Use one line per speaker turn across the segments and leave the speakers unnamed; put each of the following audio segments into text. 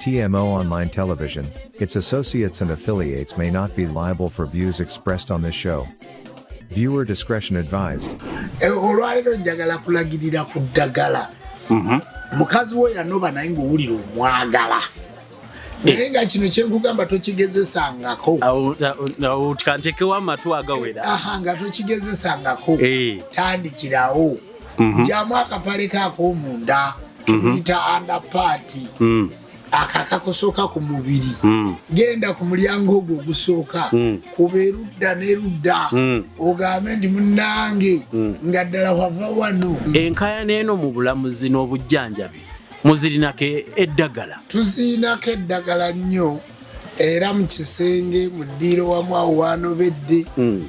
TMO Online Television, its associates and affiliates may not be liable for views expressed on this show. Viewer discretion advised.
Olwairo njagala kulagirira ku ddagala. Mukazi wo yanoba naye ng'owulira omwagala. Naye nga kino kye nkugamba tokigezesangako.
Kantekewo amatu agawera.
Nga tokigezesangako. Tandikirawo. Jjamu akapale k'ak'omunda. Kemuyita underpart. Akakakusooka ku mubiri. Genda ku mulyango ogwo ogusooka. Kuba erudda n'erudda. Ogambe nti munnange nga ddala wava wano.
Enkayana eno mu bulamuzi n'obujjanjabi muzirinako eddagala.
Tuzirinako eddagala nnyo. Era mu kisenge mu ddiiro wamu awo wanobedde.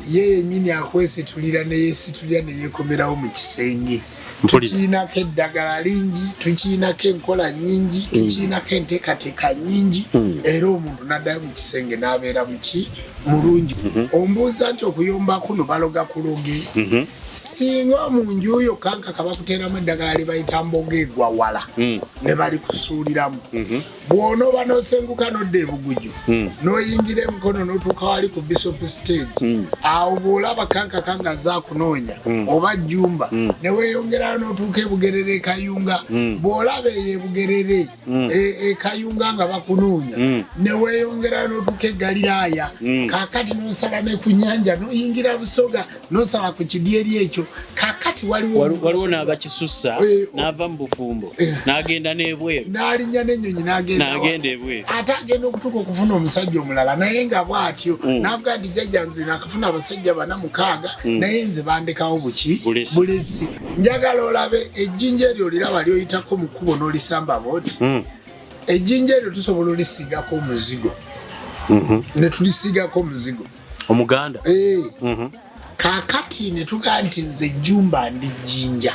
Ye yennyini akwesitulira ne yeesitulira ne yeekomerawo mu kisenge. Tukiinako eddagala lingi, tukiinako enkola nnyingi, tukiinako enteekateeka nnyingi, era omuntu n'addayo mu kisenge n'abeera muki mulungi. Ombuuza nti okuyomba kuno baloga kuloge. Singa omunju oyo kankaka bakuteeramu eddagala lye bayita mboga egwa wala ne balikusuuliramu. Bw'onooba n'osenguka n'odda ebuguju n'oyingira emikono n'otuuka wali ku Bishop Stage, awo bw'olaba kankaka nga zaakunoonya oba jjumba ne weeyongerayo n'otuuka ebugerere e Kayunga, bw'olaba eyo ebugerere e Kayunga nga bakunoonya ne weeyongerayo n'otuuka e Galiraaya, kaakati n'osala ne ku nnyanja n'oyingira Busoga n'osala ku kidyeri ekyo, kaakati waliwo
n'abakisussa n'ava mu bufumbo n'agenda n'ebweru
n'alinnya n'ennyonyi
n'agenda ebweru,
ate agenda okutuuka okufuna omusajja omulala naye nga bw'atyo n'avuga nti jjajja nze nakafuna abasajja 46 naye nze bandekawo buki bulesi. Njagala olabe ejjinja eryo oliraba lyoyitako mu kkubo n'olisamba booti. Ejjinja eryo tusobola olisigako omuzigo ne tulisigako omuzigo
omuganda.
Kaakati ne tugaa nti nze jjumba ndi jjinja.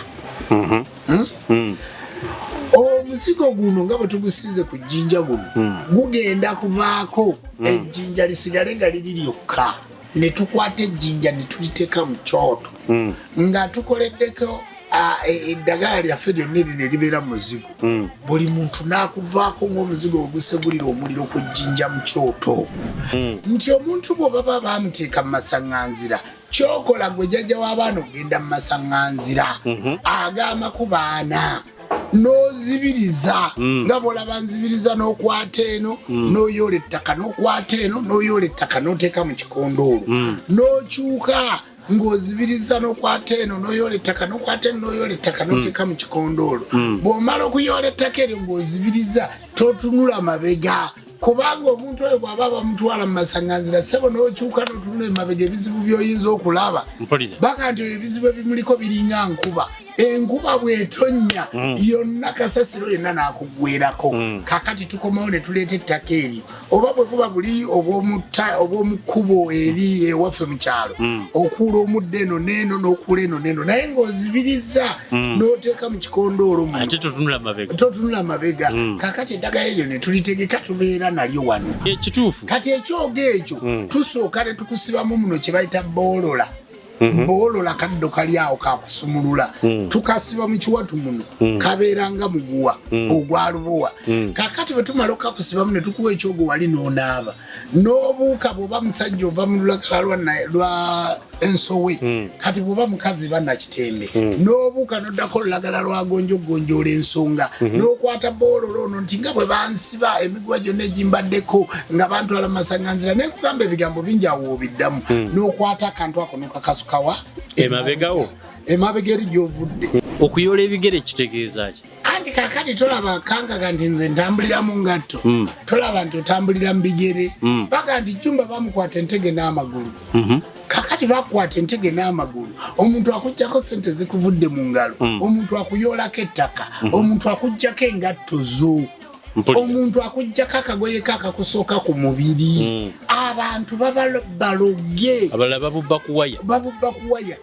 Omuzigo guno nga bwe tugusiize ku jjinja guno gugenda kuvaako ejjinja lisigale nga liri lyokka, ne tukwata ejjinja ne tuliteeka mu kyoto nga tukoleddeko eddagala lyaffe lyonna erino eribeera mu muzigo. Buli muntu n'akuvaako ng'omuzigo we gusegulira omuliro ku jjinja mu kyoto. Nti omuntu bw'obaba baamuteeka mu masaŋŋanzira, kyokola gwe jjajja w'abaana ogenda mu masaŋŋanzira ag'amakubo 4 n'ozibiriza nga bw'olaba nzibiriza n'okwata eno n'oyoola ettaka n'okwata eno n'oyoola ettaka n'oteeka mu kikondoolo n'okyuka ng'ozibiriza n'okwata eno n'oyoola ettaka n'okwata eno n'oyoola ettaka n'oteeka mu kikondoolo. Bw'omala okuyoola ettaka eryo ng'ozibiriza totunula mabega, kubanga omuntu oyo bw'aba bamutwala mu masaŋŋanzira ssebo n'okyuka n'otunula emabega ebizibu by'oyinza okulaba baka nti ebizibu ebimuliko biringa nkuba. Enkuba bw'etonnya yonna kasasiro yenna n'akugwerako. Kaakati tukomawo ne tuleeta ettaka eri, oba bwe buba buli obw'omu kkubo eri ewaffe mu kyalo, okuula omuddo eno n'eno n'okuula eno n'eno, naye ng'ozibiriza n'oteeka mu kikondoolo totunula mabega. Kaakati eddagala eryo ne tulitegeka tubeera nalyo wano. Kati ekyogo ekyo tusooka ne tukusibamu muno kye bayita boolola. Boolola kaddo kali awo kakusumulula, tukasiba mu kiwatu muno kabeera nga muguwa ogwa lubuwa. Kaakati bwe tumala okakusibamu ne tukuwa ekyogo wali n'onaaba n'obuuka bw'oba musajja ova mu lulagala lwa ensowe, kati bw'oba mukazi bannakitembe n'obuuka n'oddako olulagala lwa gonjogonjoola ensonga n'okwata boolola ono nti nga bwe bansiba emiguwa gyonna egimbaddeko nga bantwala mu masaŋŋanzira, naye kugamba ebigambo bingi awo obiddamu n'okwata akantu ako n'okakasukawa emabega eri gy'ovudde.
Okuyoola ebigere kitegeeza ki?
Anti kaakati tolaba kankaga nti nze ntambulira mu ngatto, tolaba nti otambulira mu bigere, paka nti jjumba bamukwata entege n'amagulu. Kaakati bakwata entege n'amagulu, omuntu akuggyako ssente zikuvudde mu ngalo, omuntu akuyoolako ettaka, omuntu akuggyako engatto zo, omuntu akuggyako akagoye kaakakusooka ku mubiri. Abantu baloge,
abalala babubba ku waya.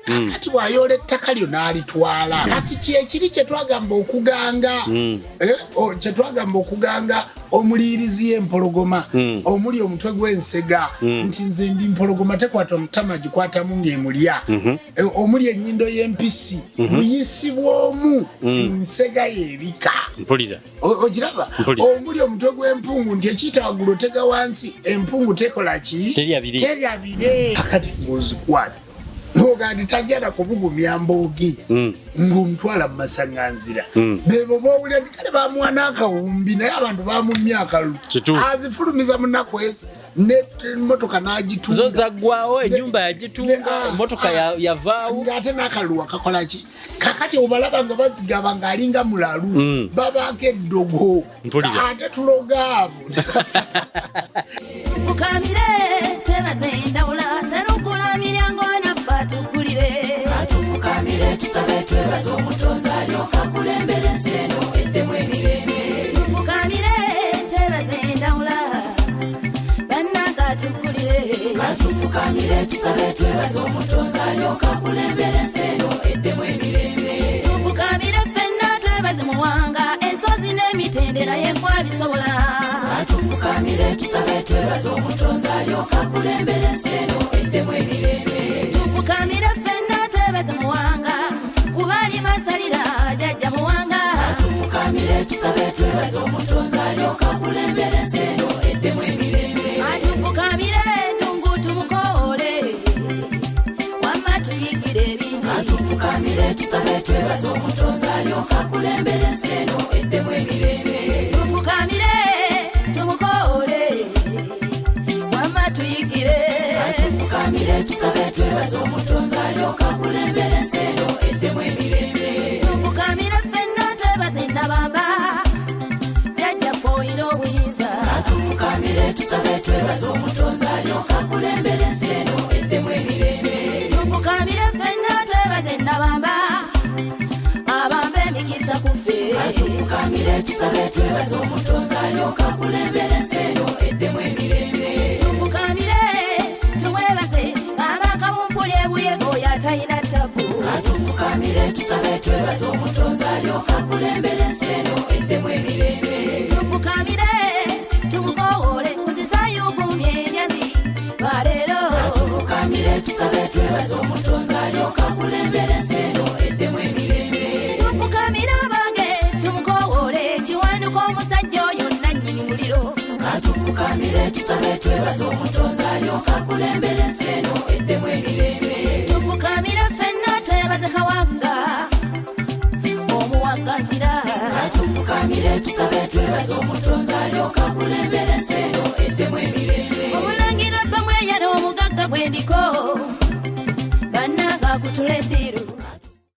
Kakati bw'ayoola ettaka lyo n'alitwala. Kati kyekiri kye twagamba okuganga, kye twagamba okuganga omulirizi y'empologoma omuli omutwe gw'ensega nti nze ndi mpologoma tekwata omutama gikwatamu ng'emulya omuli ennyindo y'empisi buyisi bw'omu nsega y'ebika ogiraba omuli omutwe gw'empungu nti ekiyitawagula otega wansi empungu tekola ki teryabire akati ng'ozikwata ng'ogandi tajjana kubugumya mboogi ng'omutwala mu masaŋŋanzira beebo boowulira nti kale bamuwa n'akawumbi naye abantu bamumya akalulu azifulumiza mu nnaku ezi n'emmotoka n'agitunda
zo zaggwawo ennyumba yagitunga emmotoka yavaawo
ng'ate n'akalulu akakola ki kakati obalaba nga bazigaba ng'alinga mulalu babaako eddogo ate tuloga abo
tufukamire twebaze endawula serukula miryango naffe tukulire tufukamire tusabe twebaze omutonzi alyoka kulembera ensi eno eddemu emirembe tufukamire twebaze endawula bannanga tukulire tufukamire tusabe twebaze omutonzi alyoka kulembera ensi eno eddemu emirembe tufukamire ffenna twebaze muwanga ensozi n'emitendera yekwabisobola tufukamire tusabe twebaze omutonzi alyoka kulembera ensi eno eddemu emirembe tufukamire ffenna twebaze muwanga kubali masalira jajja muwanga tufukamire tusabe twebaze omutonzi alyoka kulembera ensi eno eddemu emirembe tufukamire ndungu tumukoole wamma tuyigire ebingi tufukamire tusabe twebaze omutonzi alyoka kulembera ensi eno eddemu emirembe tufukamire tumukoole wamma tuyigire tufukamire tusabe twebaze omutonzi alyoka kulembera ensi eno eddemu emirembe tufukamire ffenna twebaze nabamba jajjaffe oyina obuyinza tufukamire tusabe twebaze omutonzi alyoka kulembera ensi eno eddemu emirembe tufukamire ffenna twebaze nabamba abamba emikisa kuffe tufukamire tusabe twebaze omutonzi alyoka kulembera ensi eno eddemu emirembe tufukamire tumwebaze abakamumpuli ebuyego yatalina ttabu tufukamire tusabe twebaze omutonzi alyoka kulembera ensi eno eddemu emirembe tufukamire tumukoole muzisayugumye emyazi balero tufukamire tusabe twebaze omutonzi alyoka kulembera ensi eno eddemu emirembe tufukamire abange tumukoole ekiwanduka omusajja oyo nannyini muliro tufukamire tusabe twebaze omutonzi alyoka kulembera ensi eno eddemu emirembe tufukamire ffenna twebaze kawanga omuwagazira tufukamire tusabe twebaze omutonzi alyoka kulembera ensi eno eddemu emirembe omulangira ppamweyana omugagga gwendiko bannanga kutuleddiro